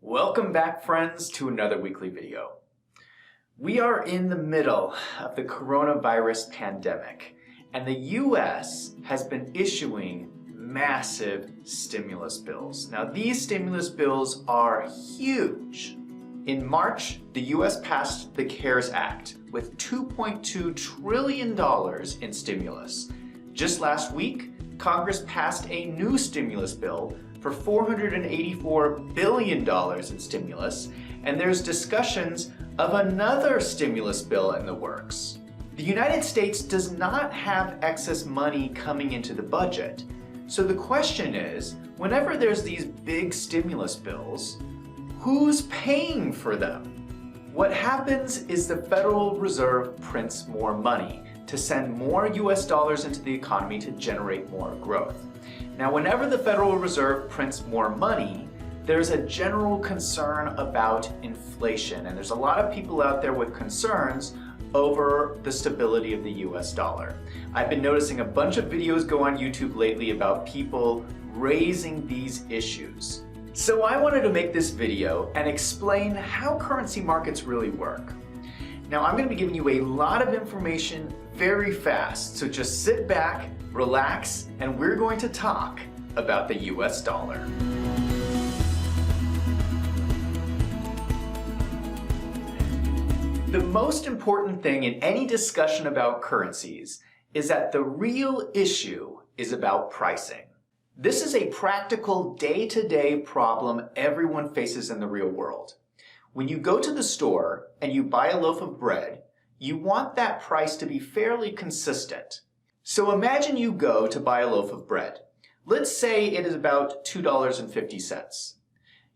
Welcome back, friends, to another weekly video. We are in the middle of the coronavirus pandemic, and the US has been issuing massive stimulus bills. Now, these stimulus bills are huge. In March, the US passed the CARES Act with $2.2 trillion in stimulus. Just last week, Congress passed a new stimulus bill for $484 billion in stimulus, and there's discussions of another stimulus bill in the works. The United States does not have excess money coming into the budget. So the question is, whenever there's these big stimulus bills, who's paying for them? What happens is the Federal Reserve prints more money to send more US dollars into the economy to generate more growth. Now, whenever the Federal Reserve prints more money, there's a general concern about inflation, and there's a lot of people out there with concerns over the stability of the US dollar. I've been noticing a bunch of videos go on YouTube lately about people raising these issues. So I wanted to make this video and explain how currency markets really work. Now, I'm going to be giving you a lot of information very fast, so just sit back, relax, and we're going to talk about the US dollar. The most important thing in any discussion about currencies is that the real issue is about pricing. This is a practical day-to-day problem everyone faces in the real world. When you go to the store and you buy a loaf of bread, you want that price to be fairly consistent. So imagine you go to buy a loaf of bread. Let's say it is about $2.50.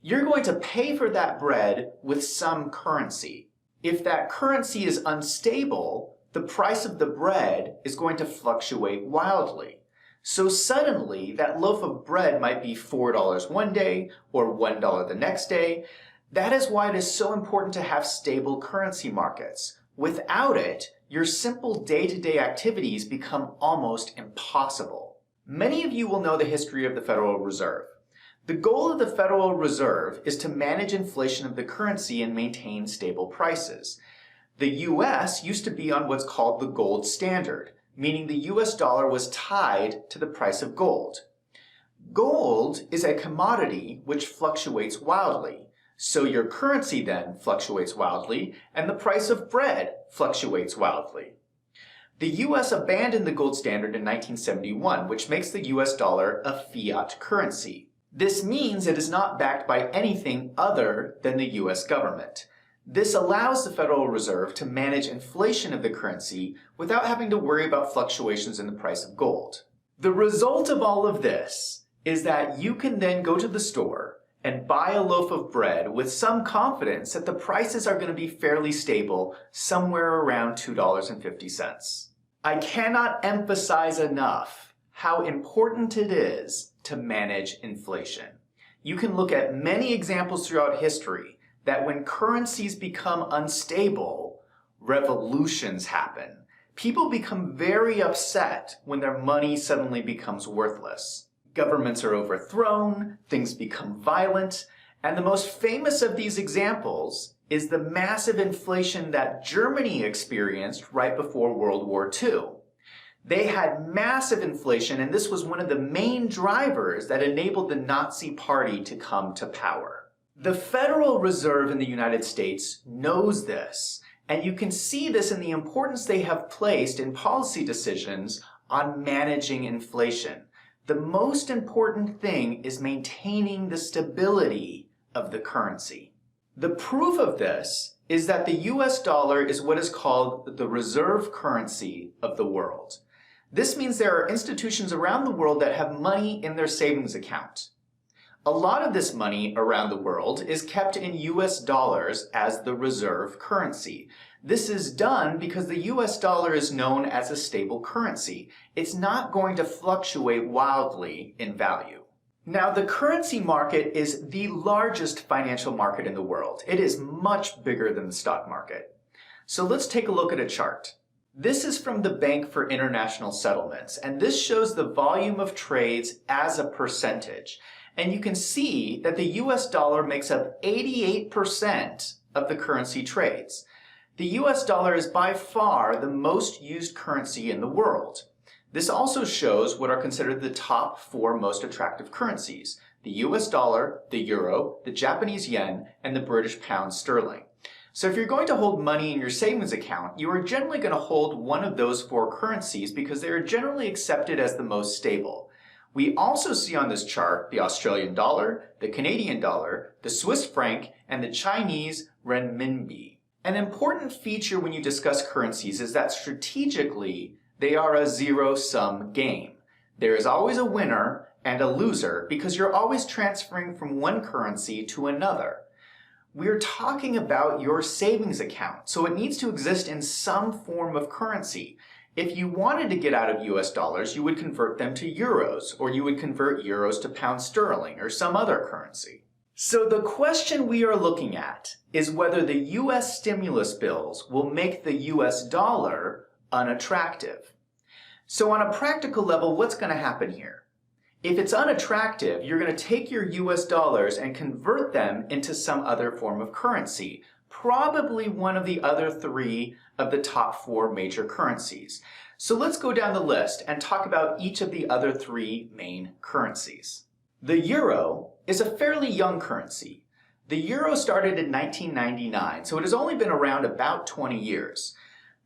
You're going to pay for that bread with some currency. If that currency is unstable, the price of the bread is going to fluctuate wildly. So suddenly, that loaf of bread might be $4 one day or $1 the next day. That is why it is so important to have stable currency markets. Without it, your simple day-to-day activities become almost impossible. Many of you will know the history of the Federal Reserve. The goal of the Federal Reserve is to manage inflation of the currency and maintain stable prices. The US used to be on what's called the gold standard, meaning the US dollar was tied to the price of gold. Gold is a commodity which fluctuates wildly. So your currency then fluctuates wildly, and the price of bread fluctuates wildly. The US abandoned the gold standard in 1971, which makes the US dollar a fiat currency. This means it is not backed by anything other than the US government. This allows the Federal Reserve to manage inflation of the currency without having to worry about fluctuations in the price of gold. The result of all of this is that you can then go to the store and buy a loaf of bread with some confidence that the prices are going to be fairly stable, somewhere around $2.50. I cannot emphasize enough how important it is to manage inflation. You can look at many examples throughout history that when currencies become unstable, revolutions happen. People become very upset when their money suddenly becomes worthless. Governments are overthrown, things become violent, and the most famous of these examples is the massive inflation that Germany experienced right before World War II. They had massive inflation, and this was one of the main drivers that enabled the Nazi Party to come to power. The Federal Reserve in the United States knows this, and you can see this in the importance they have placed in policy decisions on managing inflation. The most important thing is maintaining the stability of the currency. The proof of this is that the US dollar is what is called the reserve currency of the world. This means there are institutions around the world that have money in their savings account. A lot of this money around the world is kept in US dollars as the reserve currency. This is done because the US dollar is known as a stable currency. It's not going to fluctuate wildly in value. Now, the currency market is the largest financial market in the world. It is much bigger than the stock market. So let's take a look at a chart. This is from the Bank for International Settlements, and this shows the volume of trades as a percentage. And you can see that the US dollar makes up 88% of the currency trades. The US dollar is by far the most used currency in the world. This also shows what are considered the top 4 most attractive currencies: the US dollar, the euro, the Japanese yen, and the British pound sterling. So if you're going to hold money in your savings account, you are generally going to hold one of those 4 currencies because they are generally accepted as the most stable. We also see on this chart the Australian dollar, the Canadian dollar, the Swiss franc, and the Chinese renminbi. An important feature when you discuss currencies is that strategically, they are a zero-sum game. There is always a winner and a loser because you're always transferring from one currency to another. We're talking about your savings account, so it needs to exist in some form of currency. If you wanted to get out of US dollars, you would convert them to euros, or you would convert euros to pound sterling or some other currency. So the question we are looking at is whether the US stimulus bills will make the US dollar unattractive. So on a practical level, what's going to happen here? If it's unattractive, you're going to take your US dollars and convert them into some other form of currency, probably one of the other 3 of the top 4 major currencies. So let's go down the list and talk about each of the other 3 main currencies. The euro is a fairly young currency. The euro started in 1999, so it has only been around about 20 years.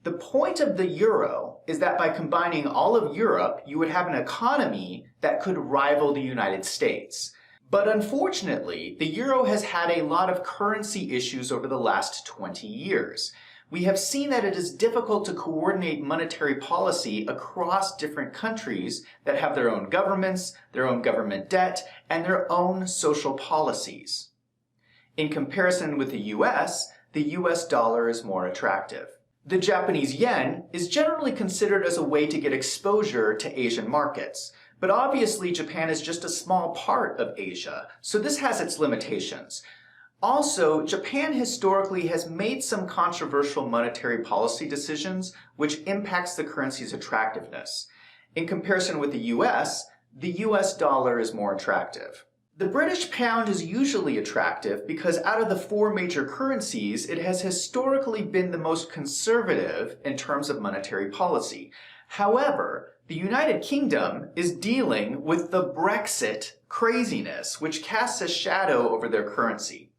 The point of the euro is that by combining all of Europe, you would have an economy that could rival the United States. But unfortunately, the euro has had a lot of currency issues over the last 20 years. We have seen that it is difficult to coordinate monetary policy across different countries that have their own governments, their own government debt, and their own social policies. In comparison with the US dollar is more attractive. The Japanese yen is generally considered as a way to get exposure to Asian markets, but obviously Japan is just a small part of Asia, so this has its limitations. Also, Japan historically has made some controversial monetary policy decisions which impacts the currency's attractiveness. In comparison with the US dollar is more attractive. The British pound is usually attractive because out of the 4 major currencies, it has historically been the most conservative in terms of monetary policy. However, the United Kingdom is dealing with the Brexit craziness, which casts a shadow over their currency.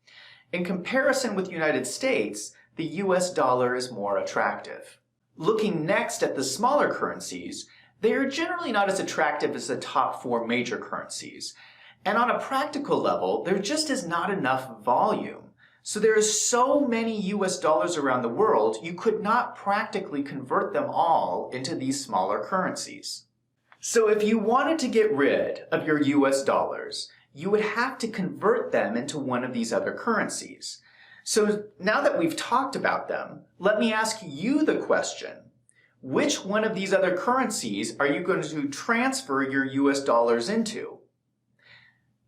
In comparison with the United States, the US dollar is more attractive. Looking next at the smaller currencies, they are generally not as attractive as the top 4 major currencies. And on a practical level, there just is not enough volume. So there are so many US dollars around the world, you could not practically convert them all into these smaller currencies. So if you wanted to get rid of your US dollars, you would have to convert them into one of these other currencies. So now that we've talked about them, let me ask you the question. Which one of these other currencies are you going to transfer your US dollars into?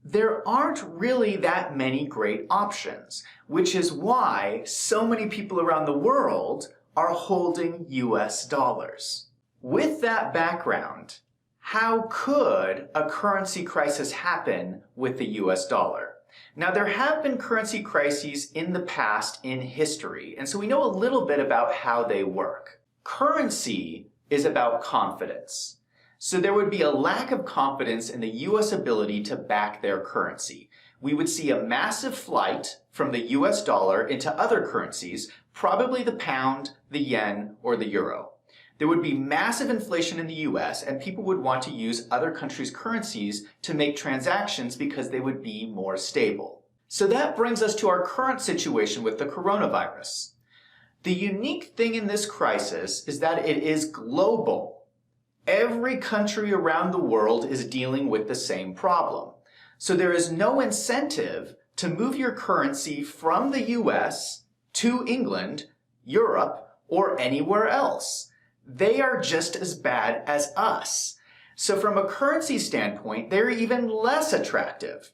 There aren't really that many great options, which is why so many people around the world are holding US dollars. With that background, how could a currency crisis happen with the US dollar? Now, there have been currency crises in the past in history, and so we know a little bit about how they work. Currency is about confidence. So there would be a lack of confidence in the US ability to back their currency. We would see a massive flight from the US dollar into other currencies, probably the pound, the yen, or the euro. There would be massive inflation in the US, and people would want to use other countries' currencies to make transactions because they would be more stable. So that brings us to our current situation with the coronavirus. The unique thing in this crisis is that it is global. Every country around the world is dealing with the same problem. So there is no incentive to move your currency from the US to England, Europe, or anywhere else. They are just as bad as us. So from a currency standpoint, they're even less attractive.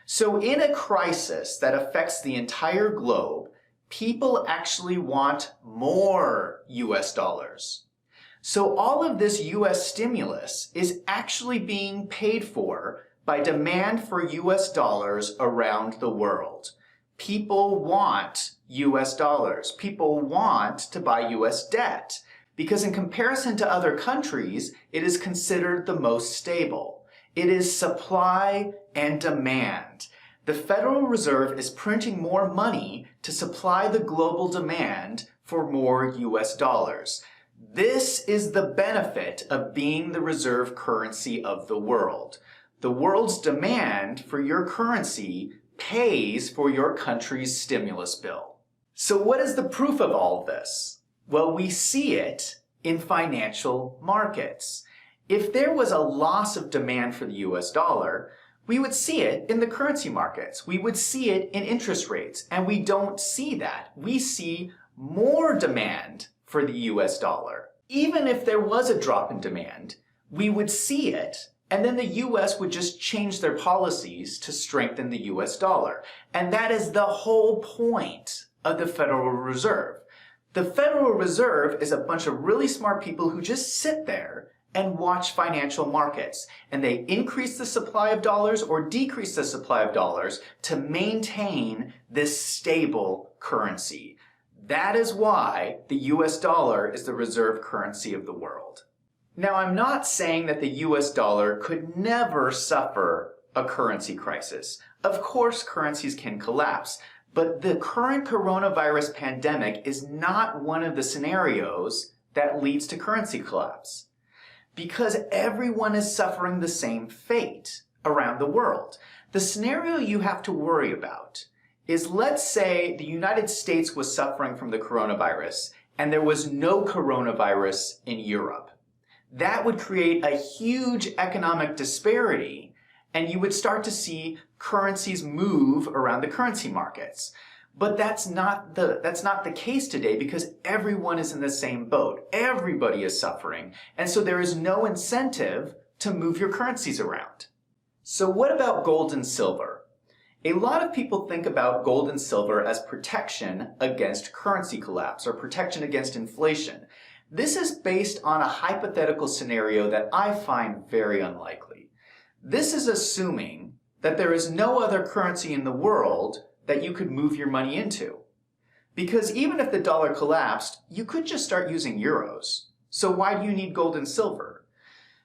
So in a crisis that affects the entire globe, people actually want more US dollars. So all of this US stimulus is actually being paid for by demand for US dollars around the world. People want US dollars. People want to buy US debt because in comparison to other countries, it is considered the most stable. It is supply and demand. The Federal Reserve is printing more money to supply the global demand for more US dollars. This is the benefit of being the reserve currency of the world. The world's demand for your currency pays for your country's stimulus bill. So what is the proof of all of this? Well, we see it in financial markets. If there was a loss of demand for the US dollar, we would see it in the currency markets. We would see it in interest rates, and we don't see that. We see more demand for the US dollar. Even if there was a drop in demand, we would see it, and then the US would just change their policies to strengthen the US dollar. And that is the whole point of the Federal Reserve. The Federal Reserve is a bunch of really smart people who just sit there and watch financial markets. And they increase the supply of dollars or decrease the supply of dollars to maintain this stable currency. That is why the US dollar is the reserve currency of the world. Now, I'm not saying that the US dollar could never suffer a currency crisis. Of course, currencies can collapse, but the current coronavirus pandemic is not one of the scenarios that leads to currency collapse. Because everyone is suffering the same fate around the world. The scenario you have to worry about is, let's say the United States was suffering from the coronavirus and there was no coronavirus in Europe. That would create a huge economic disparity, and you would start to see currencies move around the currency markets. But that's not the case today because everyone is in the same boat. Everybody is suffering, and so there is no incentive to move your currencies around. So what about gold and silver? A lot of people think about gold and silver as protection against currency collapse or protection against inflation. This is based on a hypothetical scenario that I find very unlikely. This is assuming that there is no other currency in the world that you could move your money into. Because even if the dollar collapsed, you could just start using euros. So why do you need gold and silver?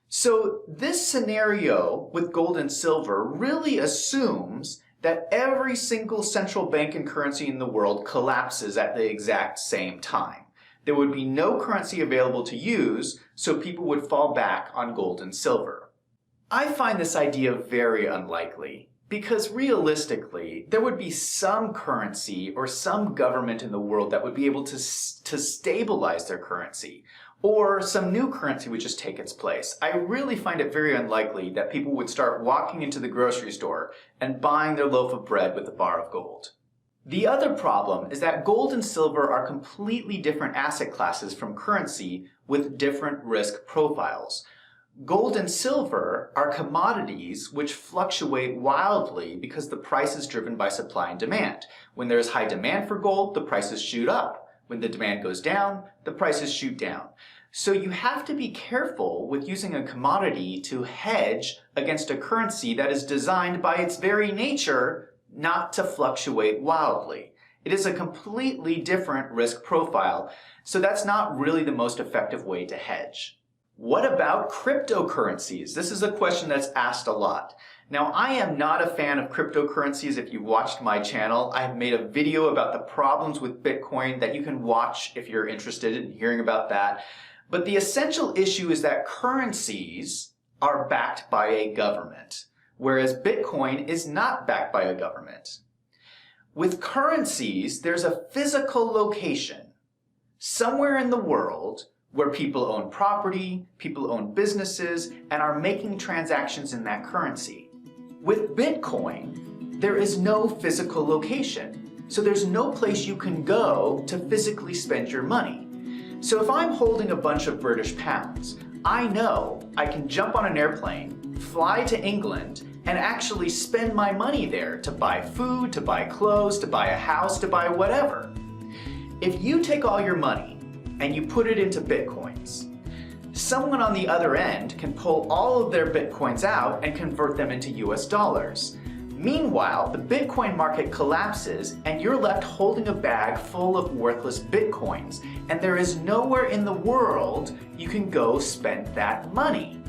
So this scenario with gold and silver really assumes that every single central bank and currency in the world collapses at the exact same time. There would be no currency available to use, so people would fall back on gold and silver. I find this idea very unlikely, because realistically, there would be some currency or some government in the world that would be able to stabilize their currency, or some new currency would just take its place. I really find it very unlikely that people would start walking into the grocery store and buying their loaf of bread with a bar of gold. The other problem is that gold and silver are completely different asset classes from currency with different risk profiles. Gold and silver are commodities which fluctuate wildly because the price is driven by supply and demand. When there is high demand for gold, the prices shoot up. When the demand goes down, the prices shoot down. So you have to be careful with using a commodity to hedge against a currency that is designed by its very nature not to fluctuate wildly. It is a completely different risk profile, so that's not really the most effective way to hedge. What about cryptocurrencies? This is a question that's asked a lot. Now, I am not a fan of cryptocurrencies. If you watched my channel, I have made a video about the problems with Bitcoin that you can watch if you're interested in hearing about that. But the essential issue is that currencies are backed by a government, whereas Bitcoin is not backed by a government. With currencies, there's a physical location somewhere in the world where people own property, people own businesses, and are making transactions in that currency. With Bitcoin, there is no physical location, so there's no place you can go to physically spend your money. So if I'm holding a bunch of British pounds, I know I can jump on an airplane, fly to England, and actually spend my money there to buy food, to buy clothes, to buy a house, to buy whatever. If you take all your money and you put it into Bitcoins, someone on the other end can pull all of their Bitcoins out and convert them into US dollars. Meanwhile, the Bitcoin market collapses and you're left holding a bag full of worthless Bitcoins, and there is nowhere in the world you can go spend that money.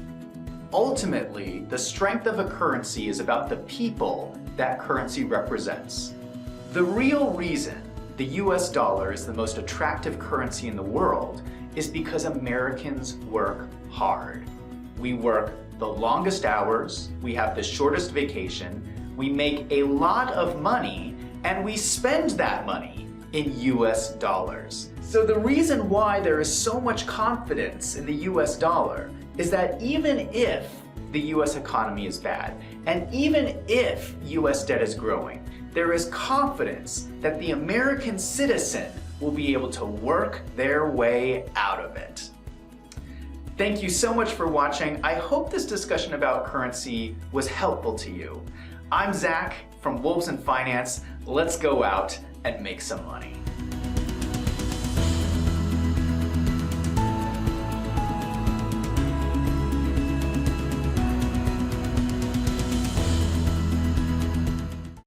Ultimately, the strength of a currency is about the people that currency represents. The real reason the US dollar is the most attractive currency in the world is because Americans work hard. We work the longest hours, we have the shortest vacation, we make a lot of money, and we spend that money in US dollars. So the reason why there is so much confidence in the US dollar is that even if the US economy is bad, and even if US debt is growing, there is confidence that the American citizen will be able to work their way out of it. Thank you so much for watching. I hope this discussion about currency was helpful to you. I'm Zach from Wolves in Finance. Let's go out and make some money.